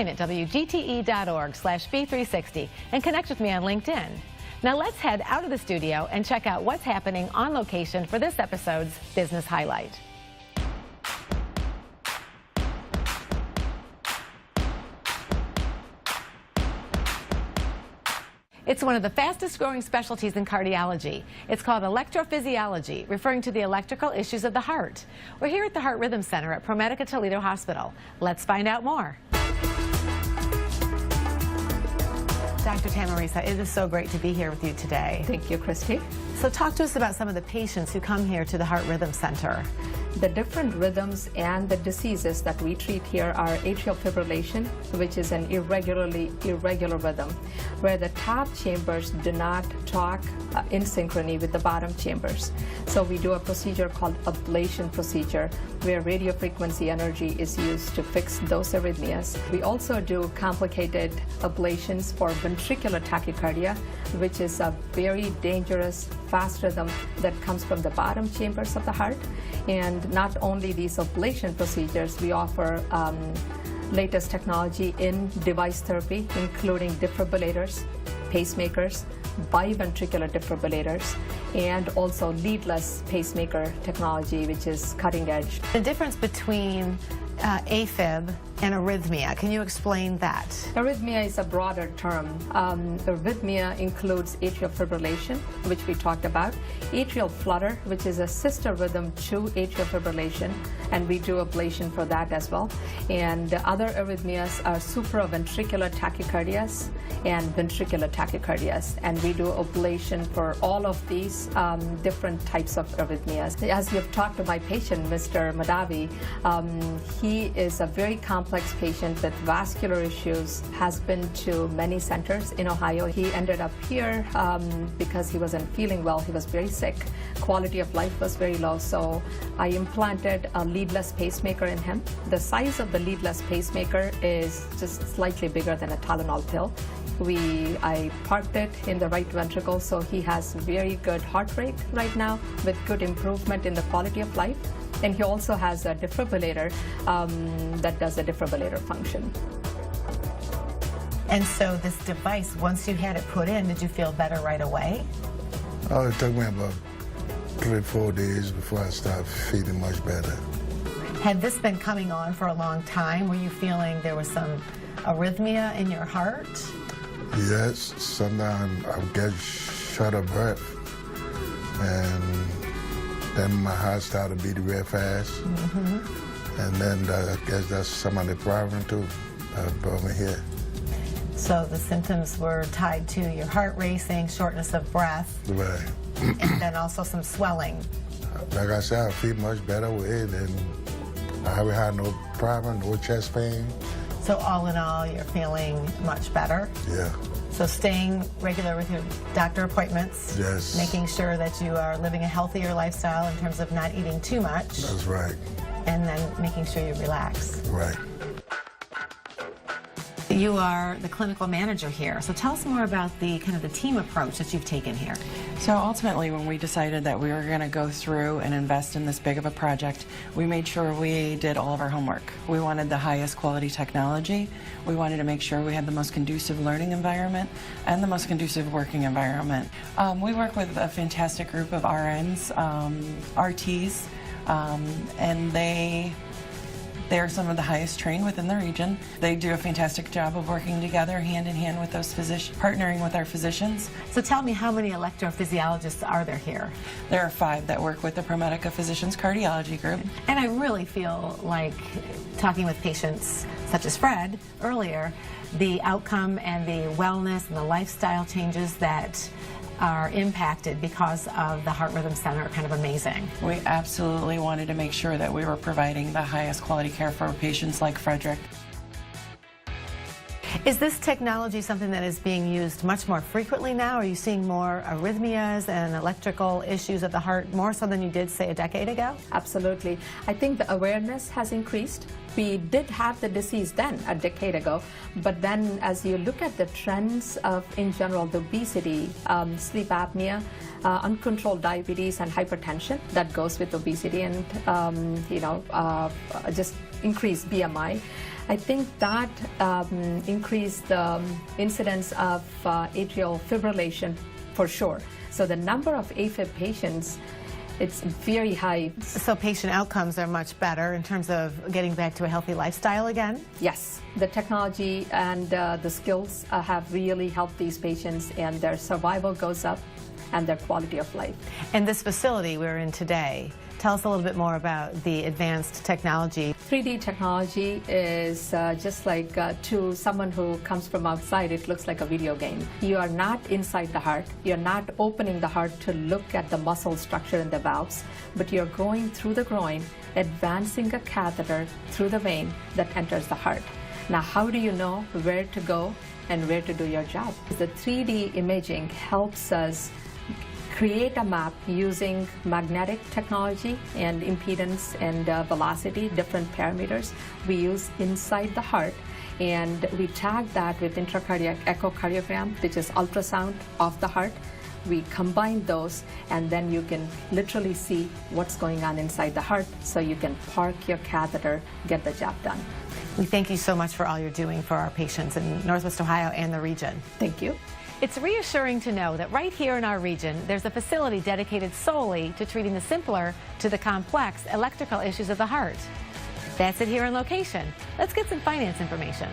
at WGTE.org/B360 and connect with me on LinkedIn. Now let's head out of the studio and check out what's happening on location for this episode's Business Highlight. It's one of the fastest growing specialties in cardiology. It's called electrophysiology, referring to the electrical issues of the heart. We're here at the Heart Rhythm Center at ProMedica Toledo Hospital. Let's find out more. Dr. Tamarisa, it is so great to be here with you today. Thank you, Christy. So talk to us about some of the patients who come here to the Heart Rhythm Center. The different rhythms and the diseases that we treat here are atrial fibrillation, which is an irregular rhythm, where the top chambers do not talk in synchrony with the bottom chambers. So we do a procedure called ablation procedure, where radiofrequency energy is used to fix those arrhythmias. We also do complicated ablations for ventricular tachycardia, which is a very dangerous, fast rhythm that comes from the bottom chambers of the heart. And not only these ablation procedures, we offer latest technology in device therapy, including defibrillators, pacemakers, biventricular defibrillators, and also leadless pacemaker technology, which is cutting edge. The difference between AFib and arrhythmia, can you explain that? Arrhythmia is a broader term. Arrhythmia includes atrial fibrillation, which we talked about, atrial flutter, which is a sister rhythm to atrial fibrillation, and we do ablation for that as well. And the other arrhythmias are supraventricular tachycardias and ventricular tachycardias, and we do ablation for all of these different types of arrhythmias. As you've talked to my patient, Mr. Madavi, he is a very complex patient with vascular issues, has been to many centers in Ohio. He ended up here because he wasn't feeling well. He was very sick. Quality of life was very low, so I implanted a leadless pacemaker in him. The size of the leadless pacemaker is just slightly bigger than a Tylenol pill. I parked it in the right ventricle, so he has very good heart rate right now with good improvement in the quality of life. And he also has a defibrillator that does a defibrillator function. And so this device, once you had it put in, did you feel better right away? Oh, it took me about 3 or 4 days before I started feeling much better. Had this been coming on for a long time? Were you feeling there was some arrhythmia in your heart? Yes, sometimes I get short of breath, and then my heart started beating real fast. And then I guess that's some of the problem too. Brought me here. So the symptoms were tied to your heart racing, shortness of breath, Right. and then also some swelling. Like I said, I feel much better with it, and I haven't had no problem, no chest pain. So all in all, you're feeling much better. Yeah. So staying regular with your doctor appointments. Yes. Making sure that you are living a healthier lifestyle in terms of not eating too much. That's right. And then making sure you relax. Right. You are the clinical manager here, so tell us more about the kind of the team approach that you've taken here. So ultimately, when we decided that we were going to go through and invest in this big of a project, we made sure we did all of our homework. We wanted the highest quality technology. We wanted to make sure we had the most conducive learning environment and the most conducive working environment. We work with a fantastic group of RNs, RTs, and they're some of the highest trained within the region. They do a fantastic job of working together hand in hand with those physicians, partnering with our physicians. So tell me, how many electrophysiologists are there here? There are 5 that work with the ProMedica Physicians Cardiology Group. And I really feel like talking with patients such as Fred earlier, the outcome and the wellness and the lifestyle changes that are impacted because of the Heart Rhythm Center are kind of amazing. We absolutely wanted to make sure that we were providing the highest quality care for patients like Frederick. Is this technology something that is being used much more frequently now? Are you seeing more arrhythmias and electrical issues of the heart more so than you did, say, a decade ago? Absolutely. I think the awareness has increased. We did have the disease then, a decade ago, but then as you look at the trends of, in general, the obesity, sleep apnea, uncontrolled diabetes and hypertension that goes with obesity and, just increased BMI, I think that increased the incidence of atrial fibrillation for sure. So the number of AFib patients, it's very high. So patient outcomes are much better in terms of getting back to a healthy lifestyle again? Yes, the technology and the skills have really helped these patients, and their survival goes up and their quality of life. And this facility we're in today, tell us a little bit more about the advanced technology. 3D technology is just like to someone who comes from outside, it looks like a video game. You are not inside the heart. You're not opening the heart to look at the muscle structure and the valves, but you're going through the groin, advancing a catheter through the vein that enters the heart. Now, how do you know where to go and where to do your job? The 3D imaging helps us create a map using magnetic technology and impedance and velocity, different parameters we use inside the heart, and we tag that with intracardiac echocardiogram, which is ultrasound of the heart. We combine those, and then you can literally see what's going on inside the heart, so you can park your catheter, get the job done. We thank you so much for all you're doing for our patients in Northwest Ohio and the region. Thank you. It's reassuring to know that right here in our region, there's a facility dedicated solely to treating the simpler to the complex electrical issues of the heart. That's it here on location. Let's get some finance information.